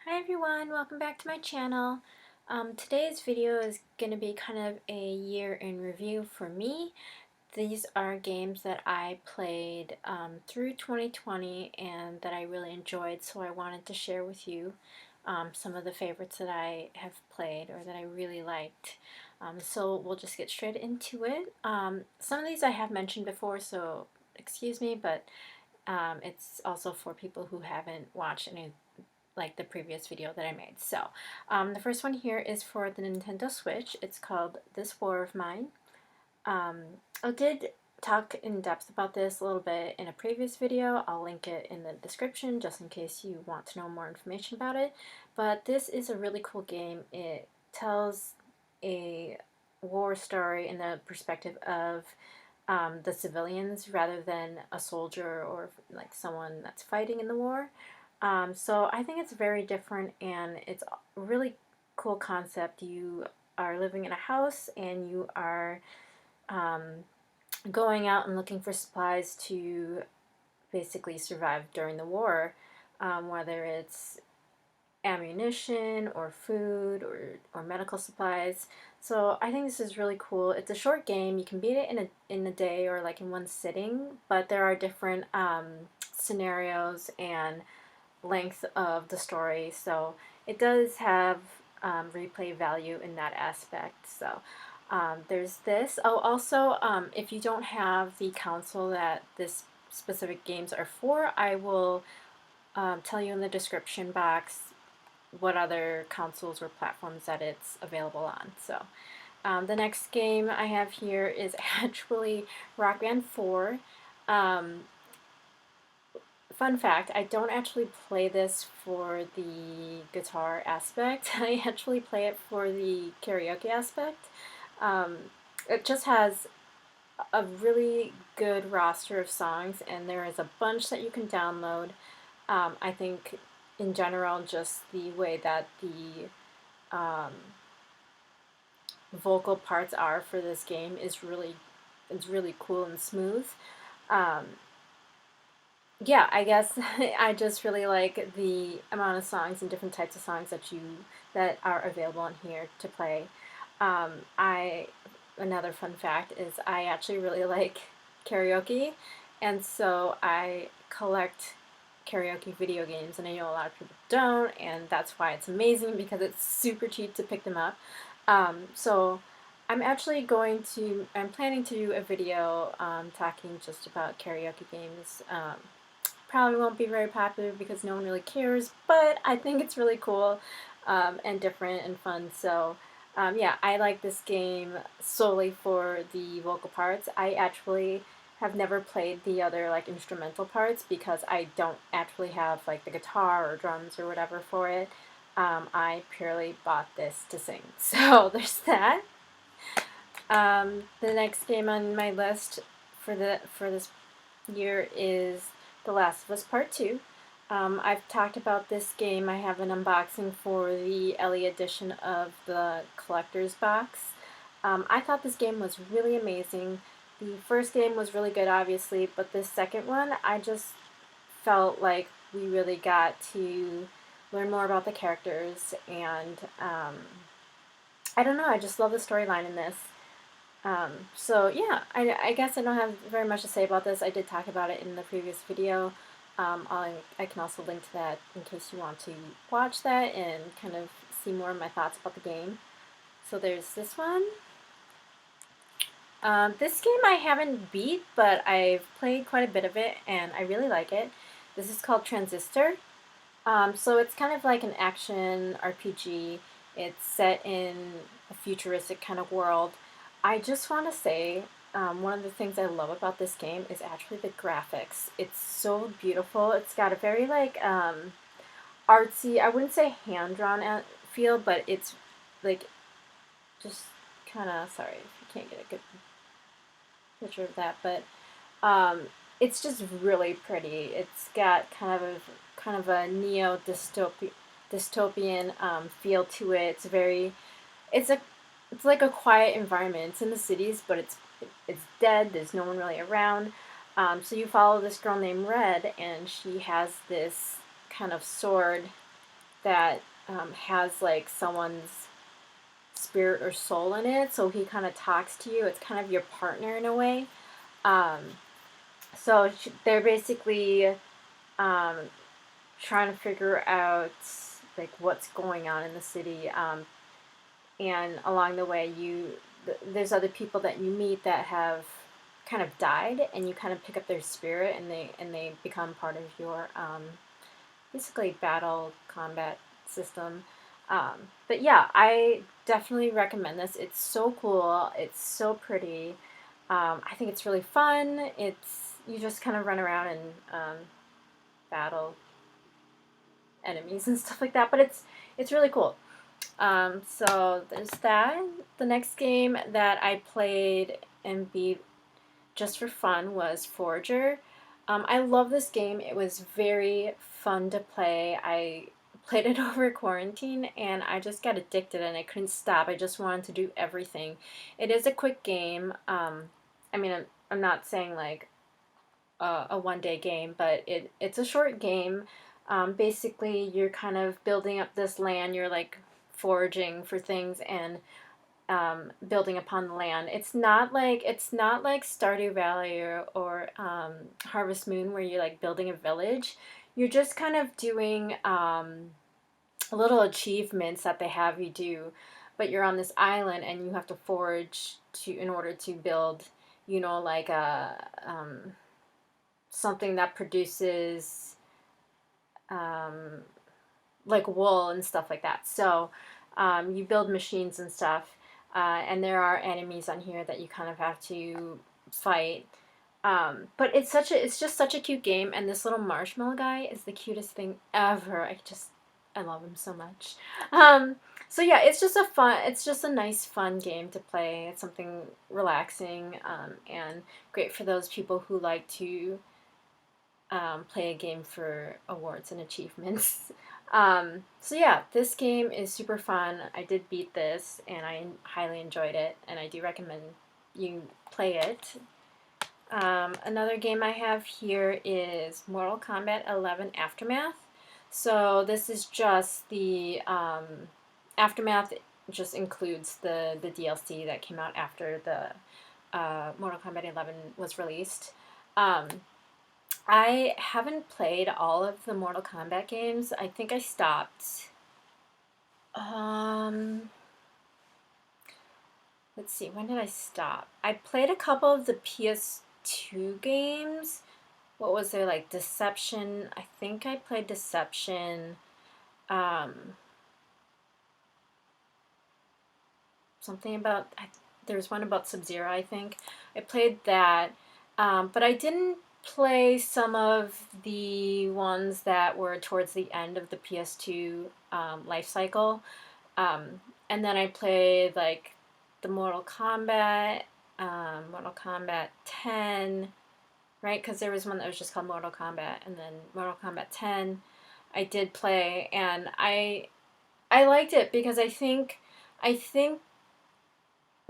Hi everyone, welcome back to my channel. Today's video is going to be kind of a year in review for me. These are games that I played through 2020 and that I really enjoyed, so I wanted to share with you some of the favorites that I have played or that I really liked. So we'll just get straight into it. Some of these I have mentioned before, so excuse me, but it's also for people who haven't watched any like the previous video that I made. So, the first one here is for the Nintendo Switch. It's called This War of Mine. Um, I did talk in depth about this a little bit in a previous video. I'll link it in the description just in case you want to know more information about it. But this is a really cool game. It tells a war story in the perspective of the civilians rather than a soldier or like someone that's fighting in the war. So I think it's very different and it's a really cool concept. You are living in a house and you are um, going out and looking for supplies to basically survive during the war, whether it's ammunition or food or medical supplies. So I think this is really cool. It's a short game. You can beat it in a day or like in one sitting, but there are different scenarios and length of the story, so it does have replay value in that aspect. So there's this. Oh, also, if you don't have the console that this specific games are for, I will tell you in the description box what other consoles or platforms that it's available on. So the next game I have here is actually Rock Band 4. Um, Fun fact, I don't actually play this for the guitar aspect. I actually play it for the karaoke aspect. Um, it just has a really good roster of songs, and there is a bunch that you can download. I think, in general, just the way that the vocal parts are for this game is really cool and smooth. Um, yeah, I guess I just really like the amount of songs and different types of songs that are available on here to play. I Another fun fact is I actually really like karaoke, and so I collect karaoke video games, and I know a lot of people don't, and that's why it's amazing because it's super cheap to pick them up. So I'm planning to do a video talking just about karaoke games. Probably won't be very popular because no one really cares, but I think it's really cool and different and fun. So yeah, I like this game solely for the vocal parts. I actually have never played the other like instrumental parts because I don't actually have like the guitar or drums or whatever for it. I purely bought this to sing. So there's that. The next game on my list for this year is The Last of Us Part 2. I've talked about this game. I have an unboxing for the LE edition of the collector's box. I thought this game was really amazing. The first game was really good, obviously, but this second one, I just felt like we really got to learn more about the characters, and I don't know, I just love the storyline in this. So yeah, I guess I don't have very much to say about this. I did talk about it in the previous video. I can also link to that in case you want to watch that and kind of see more of my thoughts about the game. So there's this one. This game I haven't beat, but I've played quite a bit of it and I really like it. This is called Transistor. So it's kind of like an action RPG. It's set in a futuristic kind of world. I just want to say, one of the things I love about this game is actually the graphics. It's so beautiful. It's got a very like artsy, I wouldn't say hand-drawn feel, but it's like just kind of, sorry if you can't get a good picture of that, but it's just really pretty. It's got kind of a neo dystopian feel to it. It's a it's like a quiet environment. It's in the cities, but it's dead. There's no one really around. So you follow this girl named Red, and she has this kind of sword that has like someone's spirit or soul in it, so he kind of talks to you. It's kind of your partner in a way. Um, so they're basically um, trying to figure out like what's going on in the city, and along the way there's other people that you meet that have kind of died, and you kind of pick up their spirit, and they become part of your basically battle combat system. But yeah, I definitely recommend this. It's so cool. It's so pretty. I think it's really fun. You just kind of run around and battle enemies and stuff like that. But it's really cool. So there's that. The next game that I played and beat just for fun was Forager. I love this game. It was very fun to play. I played it over quarantine and I just got addicted and I couldn't stop. I just wanted to do everything. It is a quick game. I mean, I'm not saying like a one-day game, but it's a short game. Basically, you're kind of building up this land. You're like foraging for things and building upon the land. It's not like Stardew Valley or Harvest Moon where you're like building a village. You're just kind of doing little achievements that they have you do, but you're on this island and you have to forage in order to build, like a something that produces um, like wool and stuff like that. So you build machines and stuff, and there are enemies on here that you kind of have to fight. But it's just such a cute game, and this little marshmallow guy is the cutest thing ever. I love him so much. So yeah, it's just a nice fun game to play. It's something relaxing, and great for those people who like to play a game for awards and achievements. So yeah, this game is super fun. I did beat this and I highly enjoyed it, and I do recommend you play it. Another game I have here is Mortal Kombat 11 Aftermath. So this is just the Aftermath just includes the DLC that came out after the Mortal Kombat 11 was released. I haven't played all of the Mortal Kombat games. I think I stopped. Let's see, when did I stop? I played a couple of the PS2 games. What was there, like Deception? I think I played Deception. Something about, there was one about Sub-Zero, I think. I played that, but I didn't play some of the ones that were towards the end of the PS2 life cycle. And then I played like the Mortal Kombat 10, right? Because there was one that was just called Mortal Kombat, and then Mortal Kombat 10 I did play, and I liked it because I think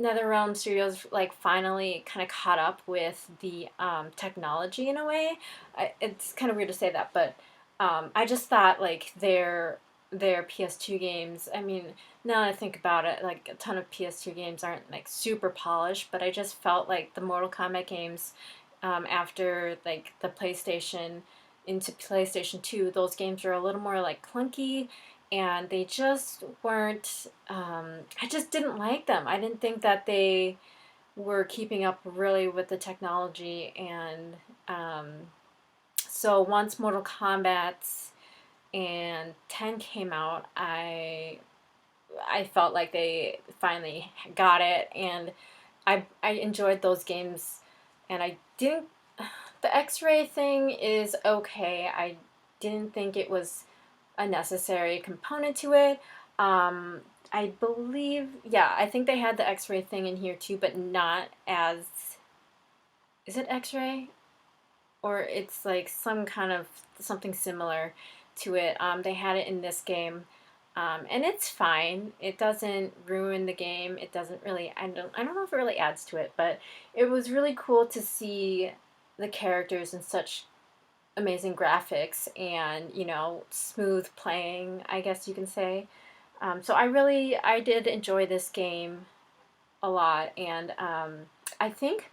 NetherRealm Studios like finally kind of caught up with the technology in a way. It's kind of weird to say that, but I just thought like their PS2 games. I mean, now that I think about it, like a ton of PS2 games aren't like super polished, but I just felt like the Mortal Kombat games after like the PlayStation into PlayStation 2, those games were a little more like clunky, and they just weren't, I just didn't like them. I didn't think that they were keeping up really with the technology, and so once Mortal Kombat and 10 came out, I felt like they finally got it, and I enjoyed those games, and I didn't, the X-ray thing is okay. I didn't think it was a necessary component to it. I believe, yeah, I think they had the X-ray thing in here too, but not as, is it X-ray? Or it's like some kind of something similar to it. They had it in this game, and it's fine. It doesn't ruin the game. It doesn't really, I don't know if it really adds to it, but it was really cool to see the characters in such amazing graphics and, you know, smooth playing, I guess you can say. So I did enjoy this game a lot, and I think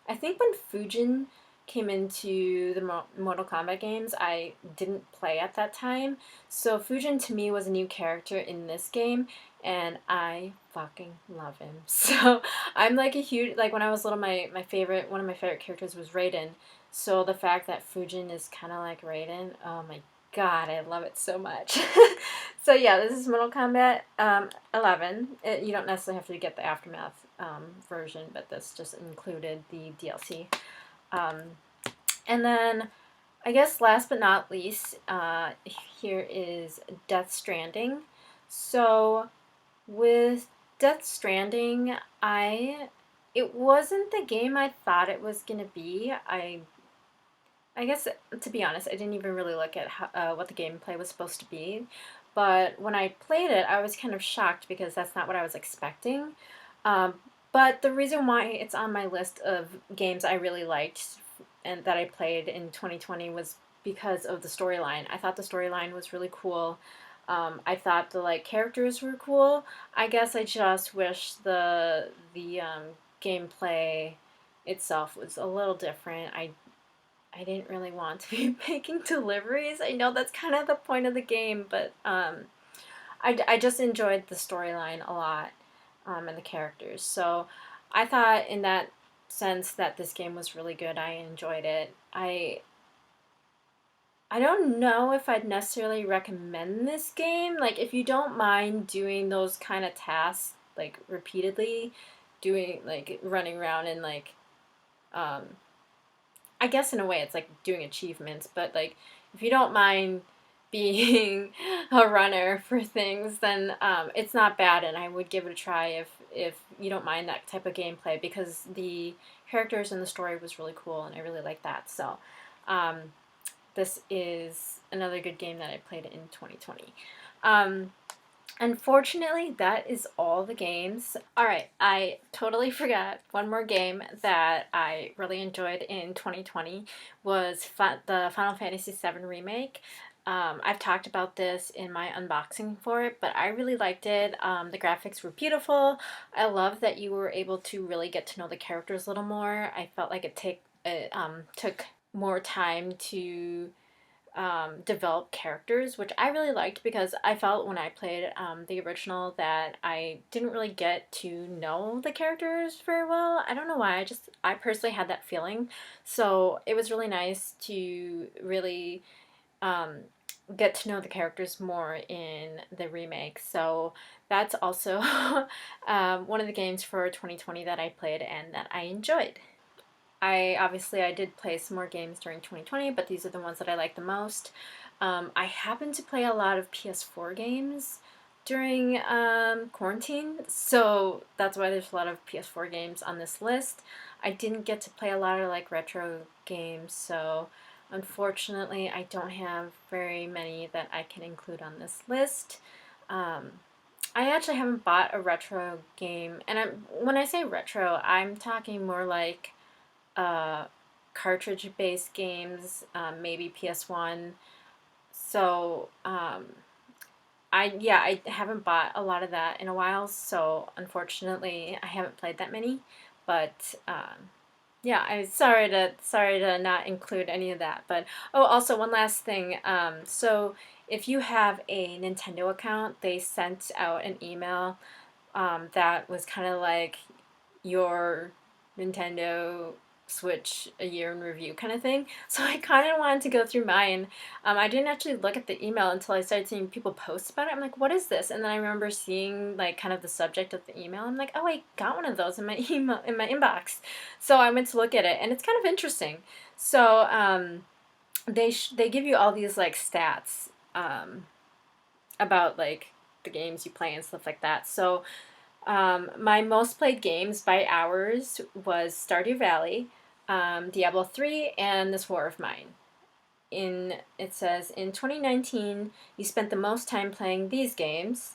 I think when Fujin came into the Mortal Kombat games, I didn't play at that time. So Fujin to me was a new character in this game, and I fucking love him. So I'm like a huge, like when I was little, my favorite, one of my favorite characters was Raiden. So the fact that Fujin is kind of like Raiden, oh my god, I love it so much. So yeah, this is Mortal Kombat 11. You don't necessarily have to get the Aftermath version, but this just included the DLC. Um, and then, I guess last but not least, here is Death Stranding. So with Death Stranding, it wasn't the game I thought it was gonna be. I guess, to be honest, I didn't even really look at what the gameplay was supposed to be. But when I played it, I was kind of shocked because that's not what I was expecting. Um, but the reason why it's on my list of games I really liked and that I played in 2020 was because of the storyline. I thought the storyline was really cool. I thought the like characters were cool. I guess I just wish the gameplay itself was a little different. I didn't really want to be making deliveries. I know that's kind of the point of the game, but I just enjoyed the storyline a lot, and the characters. So I thought in that sense that this game was really good. I enjoyed it. I don't know if I'd necessarily recommend this game. Like if you don't mind doing those kind of tasks like repeatedly, doing like running around and like um, I guess in a way it's like doing achievements, but like if you don't mind being a runner for things, then it's not bad, and I would give it a try if you don't mind that type of gameplay because the characters and the story was really cool, and I really like that. So um, this is another good game that I played in 2020. Um, Unfortunately, that is all the games. Alright, I totally forgot one more game that I really enjoyed in 2020 was the Final Fantasy VII Remake. I've talked about this in my unboxing for it, but I really liked it. The graphics were beautiful. I love that you were able to really get to know the characters a little more. I felt like it took more time to develop characters, which I really liked because I felt when I played the original that I didn't really get to know the characters very well. I don't know why. I personally had that feeling. So it was really nice to really um, get to know the characters more in the remake. So that's also one of the games for 2020 that I played and that I enjoyed. I did play some more games during 2020, but these are the ones that I like the most. I happened to play a lot of PS4 games during quarantine, so that's why there's a lot of PS4 games on this list. I didn't get to play a lot of like retro games, so unfortunately I don't have very many that I can include on this list. Um, I actually haven't bought a retro game, and when I say retro, I'm talking more like uh, cartridge-based games, maybe PS1. So I haven't bought a lot of that in a while. So unfortunately, I haven't played that many. But yeah, I'm sorry to not include any of that. But oh, also one last thing. So if you have a Nintendo account, they sent out an email that was kind of like your Nintendo Switch a year in review kind of thing. So I kind of wanted to go through mine. I didn't actually look at the email until I started seeing people post about it. I'm like, what is this? And then I remember seeing like kind of the subject of the email. I'm like, oh, I got one of those in my email in my inbox. So I went to look at it, and it's kind of interesting. So they give you all these like stats about like the games you play and stuff like that. So my most played games by hours was Stardew Valley, Diablo 3, and This War of Mine. It says in 2019 you spent the most time playing these games,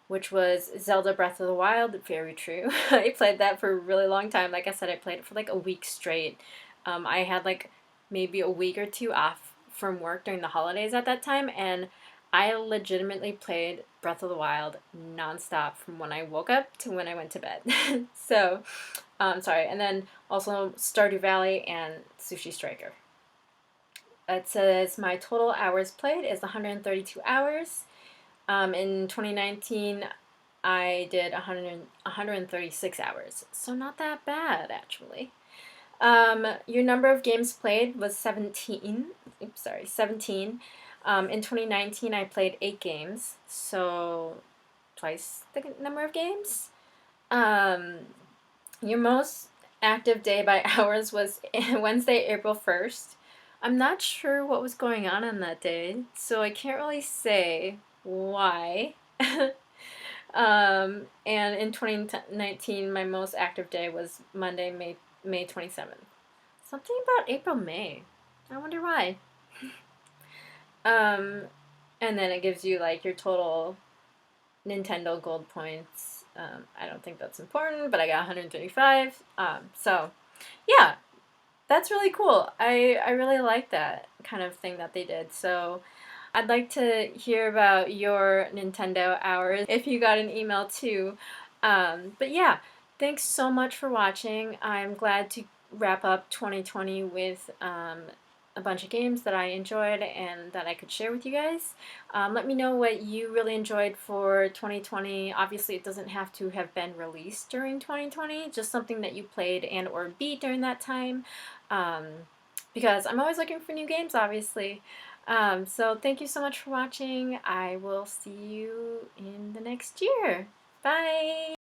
which was Zelda Breath of the Wild. Very true. I played that for a really long time. Like I said, I played it for like a week straight. I had like maybe a week or two off from work during the holidays at that time, and I legitimately played Breath of the Wild nonstop from when I woke up to when I went to bed. So, sorry. And then also Stardew Valley and Sushi Striker. It says my total hours played is 132 hours. In 2019, I did 136 hours. So not that bad, actually. Your number of games played was 17. Oops, sorry, 17. In 2019, I played 8 games, so twice the number of games. Your most active day by hours was Wednesday, April 1st. I'm not sure what was going on that day, so I can't really say why. And in 2019, my most active day was Monday, May 27th. Something about April, May. I wonder why. Um, and then it gives you like your total Nintendo Gold points. I don't think that's important, but I got 135. So, yeah, that's really cool. I really like that kind of thing that they did. So, I'd like to hear about your Nintendo hours if you got an email too. But yeah, thanks so much for watching. I'm glad to wrap up 2020 with a bunch of games that I enjoyed and that I could share with you guys. Let me know what you really enjoyed for 2020. Obviously, it doesn't have to have been released during 2020, just something that you played and or beat during that time. Because I'm always looking for new games, obviously. So thank you so much for watching. I will see you in the next year. Bye!